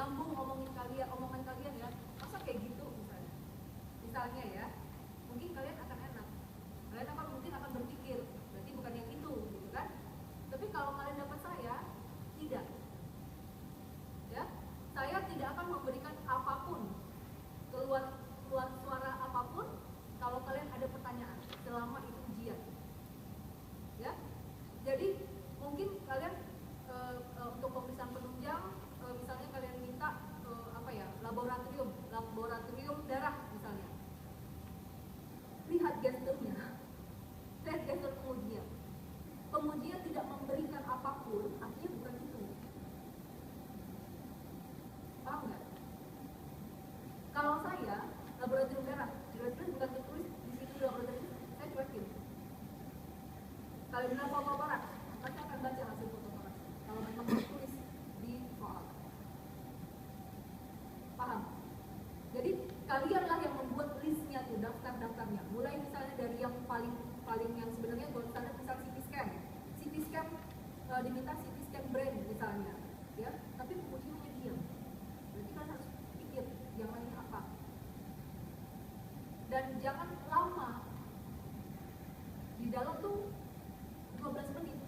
nyambung omongan kalian ya, masa kayak gitu misalnya ya, mungkin kalian akan enak, kalian mungkin akan berpikir berarti bukan yang itu gitu kan. Tapi kalau kalian dapat saya, tidak ya, saya tidak akan memberikan apapun, keluar suara apapun kalau kalian ada pertanyaan selama itu ujian ya. Jadi mungkin kalian untuk pemeriksaan penunjang, misalnya kalian minta laboratorium darah misalnya, lihat gesturnya, lihat gestur pengujian tidak memberikan apapun, artinya bukan itu. Paham nggak? Kalau saya laboratorium darah, jelas-jelas bukan tertulis di situ laboratorium, saya cuekin. Kalau bilang foto torak, saya akan baca hasil foto torak. Kalau memang tertulis di soal, paham? Jadi kalianlah yang membuat listnya tuh, daftarnya. Mulai misalnya dari yang paling yang sebenarnya gold standard, misal CT scan diminta CT scan brain misalnya, ya. Tapi pengujiannya diam. Berarti kan harus pikir yang lain apa. Dan jangan lama. Di dalam tuh 12 menit.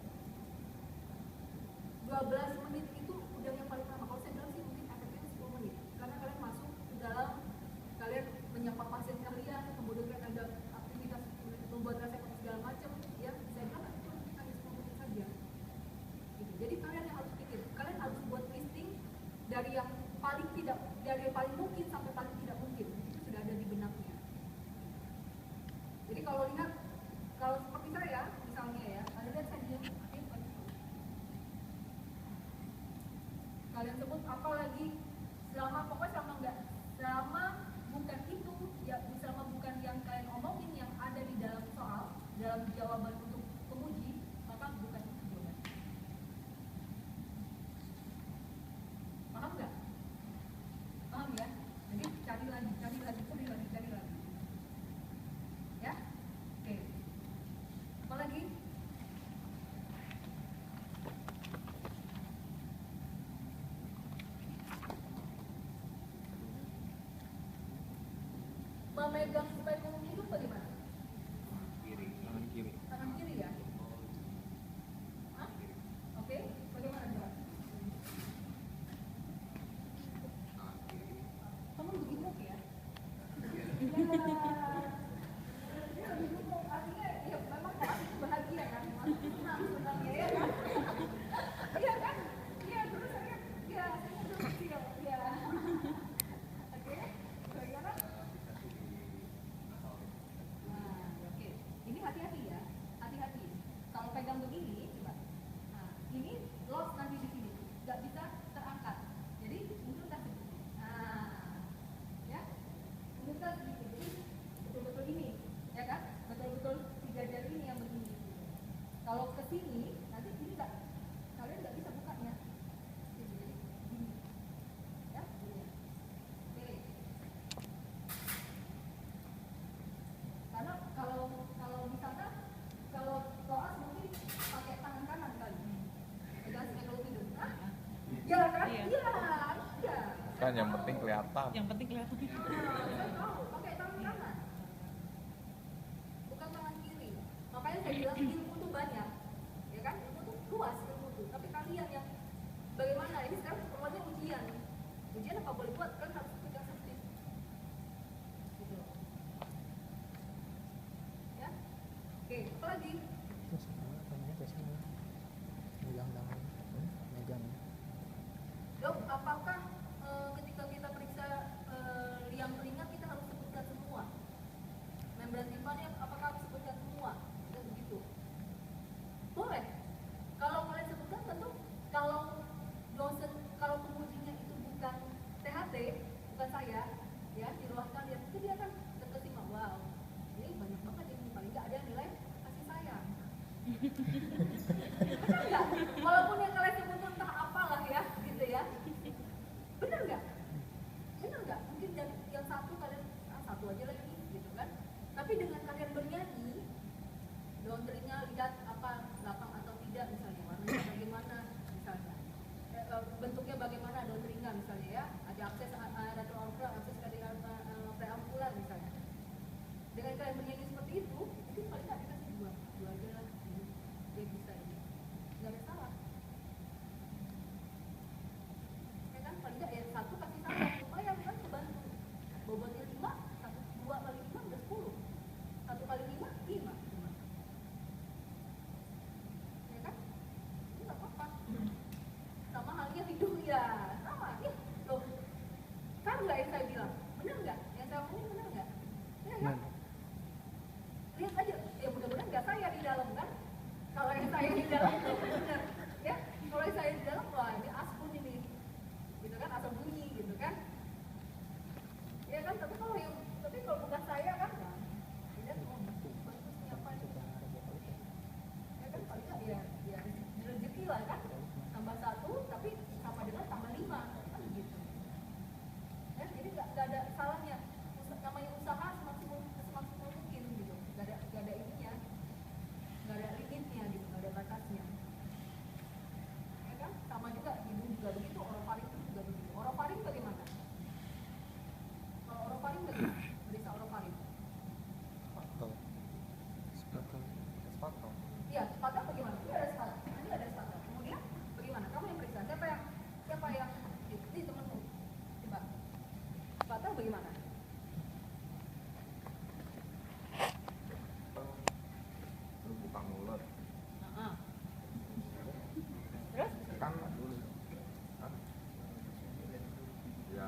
12 menit itu udah yang paling lama. Kalau saya bilang sih mungkin efeknya 10 menit. Karena kalian masuk ke dalam, kalian menyapa pasien kalian, kemudian kalian ada aktivitas membuat resep segala macam, ya. Saya bilang itu hanya 10 menit saja. Gitu. Jadi kalian yang harus pikir, kalian harus buat listing dari yang paling mungkin sampai paling tidak mungkin. Itu sudah ada di benaknya. Jadi kalau seperti saya misalnya ya, Anda lihat saya diam, kalian sebut apa lagi, selama bukan itu ya, selama bukan yang kalian omongin yang ada di dalam soal, dalam jawaban untuk penguji, maka bukan itu jawaban. Paham nggak? Paham ya? Jadi cari lagi ya. Oke. Apa lagi? Memegang supaya penguji itu bagaimana? Tangan kiri ya? Hah? Oke, bagaimana coba? Kamu begitu ya? Ya, begitu. Artinya ya memang itu bahagia kan? Senang sebenarnya ya kan? Iya kan? Iya, terus saya kecil ya. Oke, bagaimana? Oke, ini hati-hati ya, hati-hati. Kalau pegang begini, coba. Nah, ini loss nanti di sini, nggak bisa terangkat. Jadi mundurkan sedikit. Nah, ya, mundurkan sedikit. Jadi betul-betul ini, ya kan? Betul-betul 3 jari ini yang begini. Kalau ke sini, nanti ini kalian nggak bisa bukanya. Jadi gini, ya, gini. Oke. Karena kalau misalkan kalau koas mungkin pakai tangan kanan kali, pegang kalau tidur, ya kan? Iya. Kan yang penting kelihatan. Saya tahu pakai tangan kanan, bukan tangan kiri. Makanya saya bilang ilmu tuh banyak, ya kan? Ilmu tuh luas ilmu tuh. Tapi kalian yang bagaimana? Ini sekarang semuanya ujian. Ujian apa boleh buat? Kan harus pegang sensitif. Gitu. Ya, oke, apa lagi? Dok, apakah ketika kita periksa liang telinga kita harus sebutkan semua? Membran timpani apakah harus sebutkan semua? Dan begitu. Boleh. Kalau kalian sebutkan tentu kalau pengujinya itu bukan THT, bukan saya, ya di ruang kalian, itu dia akan terkesima, wow, ini banyak banget ini, paling nggak ada yang nilai kasih sayang. Benar nggak? Walaupun yang kalian sebut entah apalah ya, gitu ya. Benar nggak? Mungkin yang satu kalian satu aja lagi, gitu kan? Tapi dengan kalian bernyanyi, daun telinga lihat apa lapang atau tidak misalnya, warnanya bagaimana misalnya, bentuknya bagaimana daun telinga misalnya ya,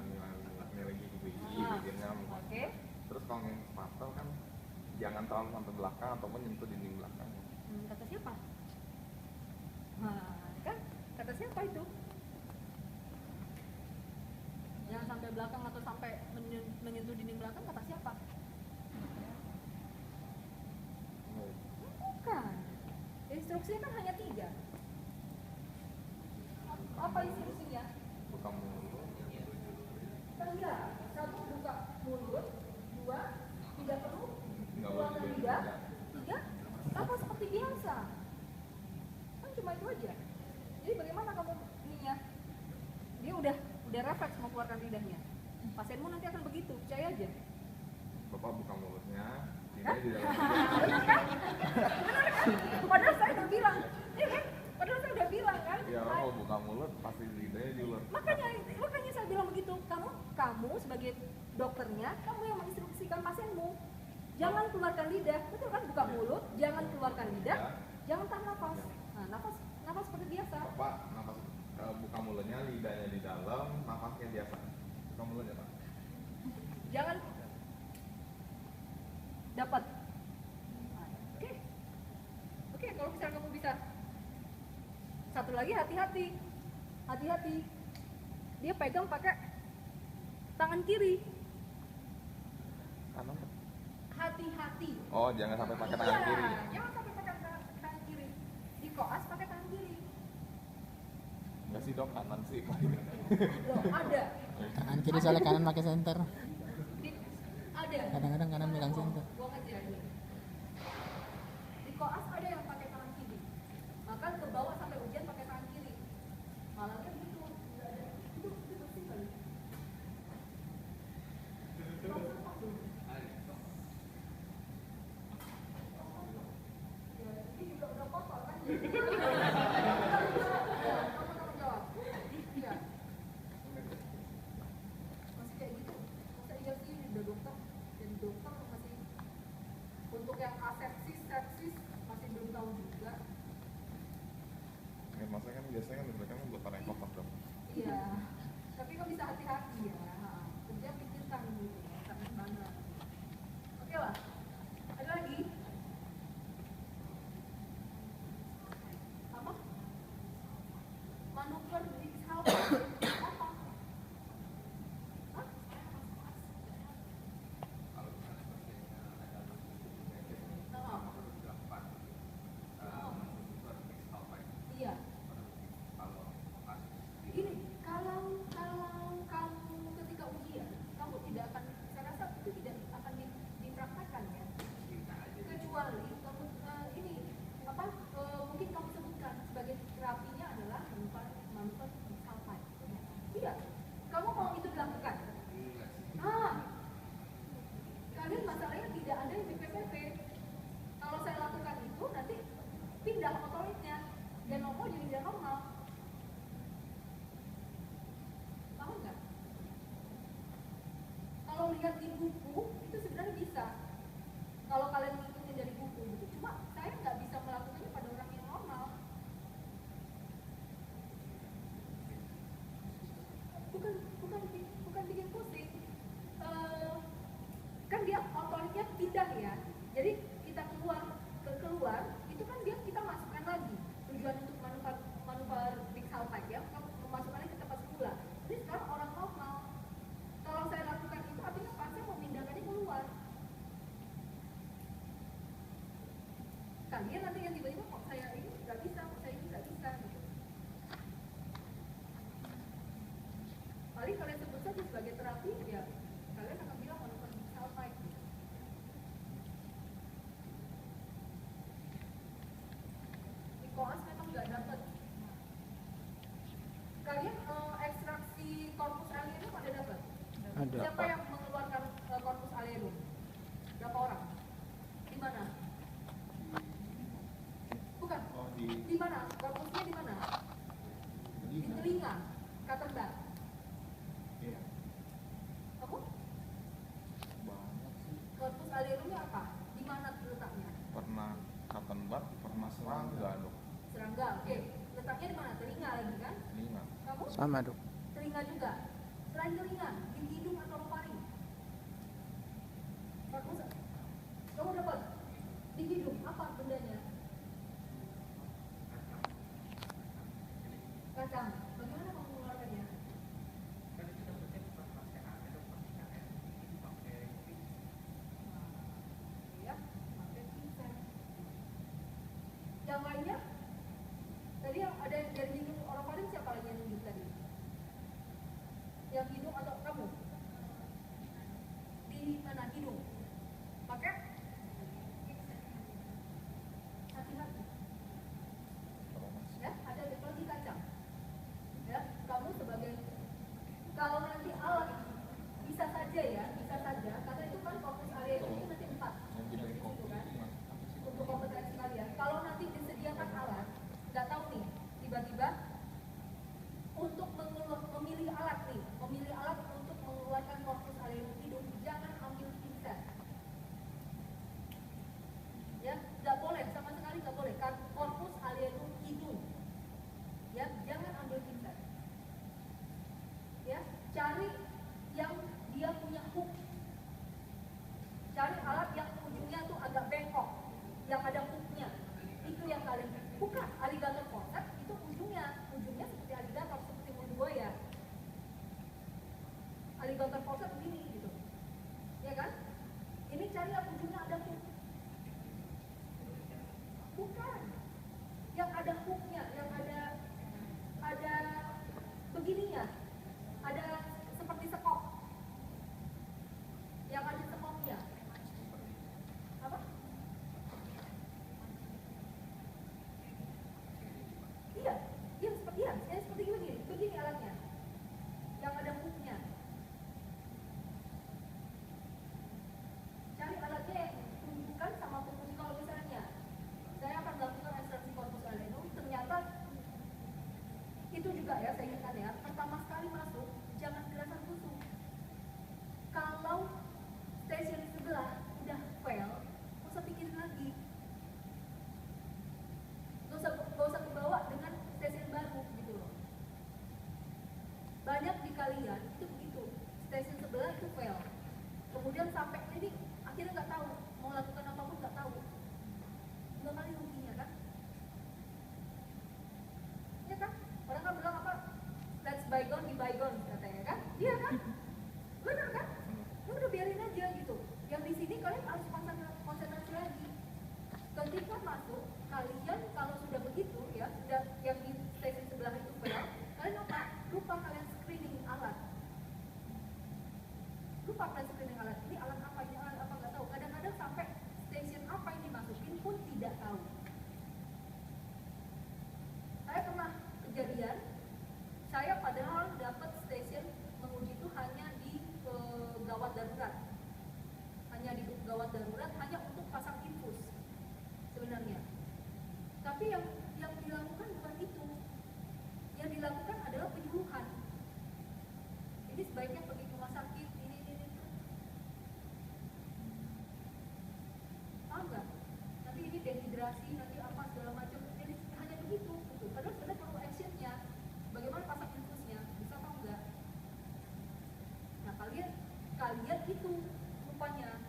nilai gigi bikinnya. Oke. Terus kalau yang fatal kan jangan terlalu sampai belakang ataupun menyentuh dinding belakang. Kata siapa? Nah, kan kata siapa itu? Jangan sampai belakang atau sampai menyentuh dinding belakang, kata siapa? Bukan. Instruksinya kan hanya 3. Apa instruksinya? Buka mulut. Enggak. 1 buka mulut, 2 tidak perlu Nggak keluarkan boleh lidah, juga. 3 nafas seperti biasa. Kan cuma itu aja. Jadi bagaimana kamu ininya? Dia udah refleks mau keluarkan lidahnya. Pasienmu nanti akan begitu, percaya aja. Bapak buka mulutnya, lidahnya di dalam. Benar kan? Benar kan? Padahal saya udah bilang, ya kan? Padahal saya udah bilang kan. Ya orang mau buka mulut pasti lidahnya diulur. Makanya saya bilang begitu. Kamu sebagai dokternya, kamu yang menginstruksikan pasienmu. Jangan keluarkan lidah, betul kan? Buka mulut, jangan keluarkan lidah, jangan tahan nafas. Nah, nafas seperti biasa. Bapak nafas buka mulutnya, lidahnya di dalam, nafasnya biasa. Buka mulutnya Pak. Jangan dapat. Oke, kalau misalnya kamu bisa. Satu lagi, hati-hati. Dia pegang pakai tangan kiri. Kanan. Hati-hati. Oh, jangan sampai pakai tangan Iya, kiri. jangan sampai pakai tangan kiri. Di koas pakai tangan kiri. Enggak sih dok, kanan sih. Loh, ada. Kanan kiri soalnya kanan pakai senter. Ada. Kadang-kadang kanan megang senter. Gua ngajarin. Di koas ada yang pakai tangan kiri. Maka ke bawah sampai ujian pakai tangan kiri. Malah kan gitu. Nggak ada. Itu bersih kali. Ya, ini juga udah kotor kan? Kamu tanggung jawab. Iya. Masih kayak gitu. Masa iya sih udah dokter, jadi dokter masih untuk yang asepsis, sepsis masih belum tahu juga. Ya, maksudnya kan biasanya kan mereka kan buat orang yang kotor dok. Iya. Tapi kok bisa hati-hati ya. Kerja pikirkan gitu. Sampai mana. Oke lah. Ada lagi? Apa? Manuver di apa? Apa? Hah? Iya. Gini, kalau kamu ketika ujian, kamu tidak akan, saya rasa itu tidak akan dipraktekkan ya. Kecuali kamu ini apa? Mungkin kamu sebutkan sebagai terapinya adalah manuver sampai. Iya. Kamu mau itu dilakukan? Kalian masalahnya tidak ada yang di PPP. Kalau saya lakukan itu nanti pindah otoritnya dan nopo jadi tidak normal. Paham nggak? Kalau lihat di buku itu sebenarnya bisa. Kalau kalian ngikutin dari buku gitu, cuma saya nggak bisa melakukannya pada orang yang normal. Bukan bikin pusing. Kan dia otoritnya pindah ya. Jadi kita keluar itu kan kita masukkan lagi tujuan untuk manuver big salpike ya, memasukkannya ke tempat semula. Jadi sekarang orang normal. Kalau saya lakukan itu artinya pasien mau pindahkannya keluar. Kalian nanti yang tiba-tiba kok saya ini nggak bisa, kok saya ini nggak bisa gitu. Paling kalian sebut saja sebagai terapi ya, kalian akan bilang manuver big salpike gitu. Koas memang nggak dapat. Kalian ekstraksi corpus alienum ada dapat? Ada. Siapa yang mengeluarkan corpus alienum? Berapa orang? Di mana? Bukan. Di mana? Corpusnya di mana? Di telinga. Katembak. Iya. Kamu? Banyak sih. Corpus alienumnya apa? Di mana letaknya? Pernah Katembak, pernah Serangga dok. Serangga. Oke. Letaknya di mana? Telinga lagi kan? Telinga. Kamu? Sama dok. Telinga juga. Selain telinga, di hidung atau orofaring. Korpus, kamu dapat di hidung apa bendanya? Kacang. Bagaimana kamu mengeluarkannya? Ya, pakai pincet. Yang lainnya, tadi yang ada dari hidung orofaring siapa lagi yang nunjuk tadi? Yang hidung atau kamu? Di mana hidung? Pakai? Hati-hati. Ya, ada lagi kacang. Ya, kamu sebagai kalau nanti alat bisa saja ya, bisa saja karena itu kan fokus area ini nanti 4 gitu kan untuk kompetensi kalian. Kalau nanti disediakan alat, nggak tahu nih, tiba-tiba untuk memilih alat nih, memilih alat untuk mengeluarkan korpus area hidung, jangan ambil pinset. Ya, nggak boleh, sama sekali nggak boleh. Korpus area hidung, ya, jangan ambil pinset. Ya, cari yang dia punya hook. Cari alat yang ujungnya tuh agak bengkok, yang ada hooknya. Itu yang kalian bukan alligator forceps, itu ujungnya seperti alligator, seperti buaya. Alligator forceps begini gitu, ya kan? Ini cari yang ujungnya ada hook. Bukan, yang ada hooknya, yang ada begininya, ada seperti sekop, yang ada sekopnya. Apa? Iya, seperti begini alatnya, yang ada hooknya. Cari alatnya yang tunjukkan sama fokus. Kalau misalnya saya akan melakukan ekstraksi korpus alenum, ternyata itu juga ya, saya ingatkan ya, pertama sekali masuk jangan gerakan tusuk. Kalau stasiun sebelah udah fail, nggak usah pikirin lagi, nggak usah kebawa dengan stasiun baru gitu loh. Banyak di kalian itu begitu, stasiun sebelah itu fail, kemudian sampai ini akhirnya nggak tahu mau lakukan apapun, nggak tahu, nggak kali ruginya kan? Ya kan? Orang kan bilang apa? Let's bygone be bygone katanya kan? Iya kan? Benar kan? Ya udah biarin aja gitu. Yang di sini kalian harus konsentrasi lagi. Ketika masuk, kalian kalau sudah begitu ya, sudah yang di stasiun sebelah itu fail, kalian apa? Lupa kalian screening alat. Lupa kalian screening alat. Ini alat apa? Ini alat apa? Nggak tahu. Kadang-kadang sampai stasiun apa yang dimasukin pun tidak tahu. Saya pernah kejadian, saya padahal dapat stasiun menguji itu hanya di gawat darurat, hanya untuk pasang infus sebenarnya. Tapi yang dilakukan bukan itu, yang dilakukan adalah penyuluhan. Ini sebaiknya pergi ke rumah sakit, ini. Paham nggak? Nanti ini dehidrasi, nanti apa segala macam. Jadi hanya begitu, gitu. Padahal sebenarnya perlu actionnya. Bagaimana pasang infusnya? Bisa apa enggak? Nah, kalian itu rupanya.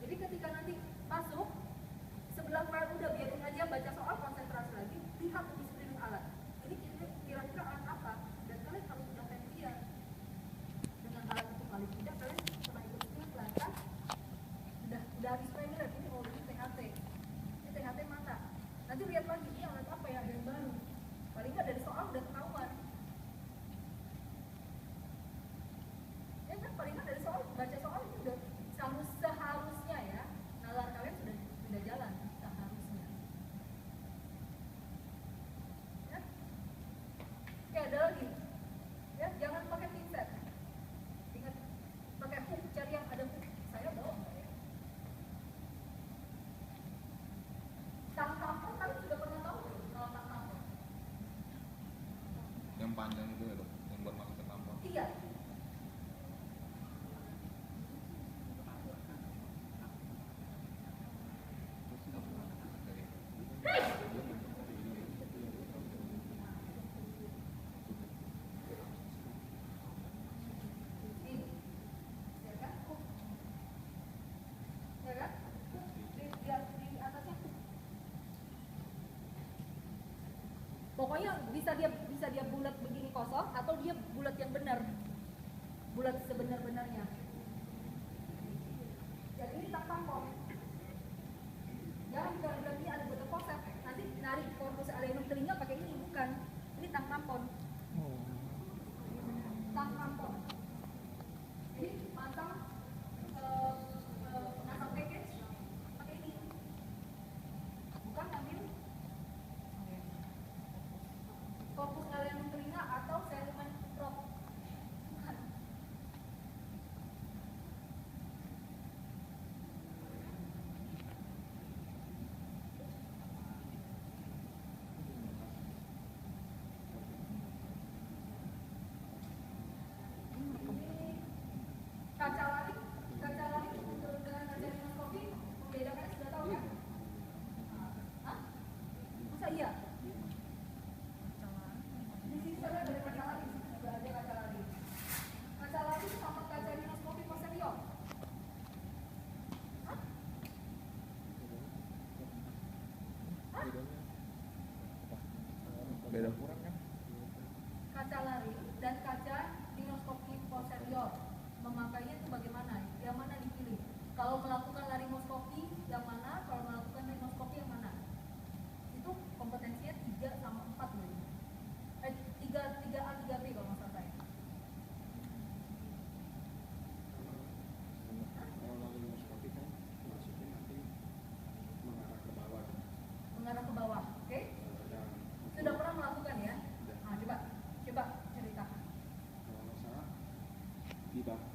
Jadi ketika nanti masuk, sebelah file udah biarin aja baca soal, konsentrasi lagi, lihat di screening alat. Ini kira-kira alat apa? Dan kalian harus sudah familiar dengan alat itu. Paling tidak kalian pernah ikut iklan kan? Udah habis familiar, ini ini THT. Ini THT mana? Nanti lihat lagi, ini alat apa ya, ada yang baru. Paling nggak dari soal udah ketahuan. Ya kan, paling nggak dari soal, baca soal itu udah seharusnya ya, nalar kalian sudah jalan seharusnya. Ya? Oke, ada lagi. Ya, jangan pakai pinset. Ingat, pakai hook, cari yang ada hook. Saya bawa nggak ya? Tang tampon, kalian sudah pernah tahu kalau tang tampon? Yang panjang itu ya dok, yang buat masuk ke tampon. Iya. Pokoknya bisa dia bulat begini kosong atau dia bulat yang benar, bulat sebenar-benarnya. Jadi ini tak tampon. Jangan berarti ada botol konsep. Nanti narik korpus alenum telinga pakai ini, bukan. Ini tang tampon. Oh. Tang tampon. Jadi pasang nasal package pakai ini. Bukan ambil korpus alenum telinga atau cerumen prop. Bukan. Kaca laring untuk dengan kaca rinoskopi membedakan sudah tahu kan? Hah? Masa iya? Di sini ada kaca laring, juga ada kaca laring. Kaca laring sama kaca rinoskopi posterior. Hah? Hah? Beda kurang kan? Kaca laring dan kaca rinoskopi posterior. Memakainya itu bagaimana? Yang mana dipilih? Kalau melakukan laringoskopi yang mana? Kalau melakukan rinoskopi yang mana? Itu kompetensinya 3 sama 4 loh. 3A 3B kalau nggak salah saya. Kalau laringoskopi kan maksudnya nanti mengarah ke bawah. Mengarah ke bawah, oke? Dan Sudah pernah melakukan ya? Nah, coba ceritakan. kalau nggak salah di bawah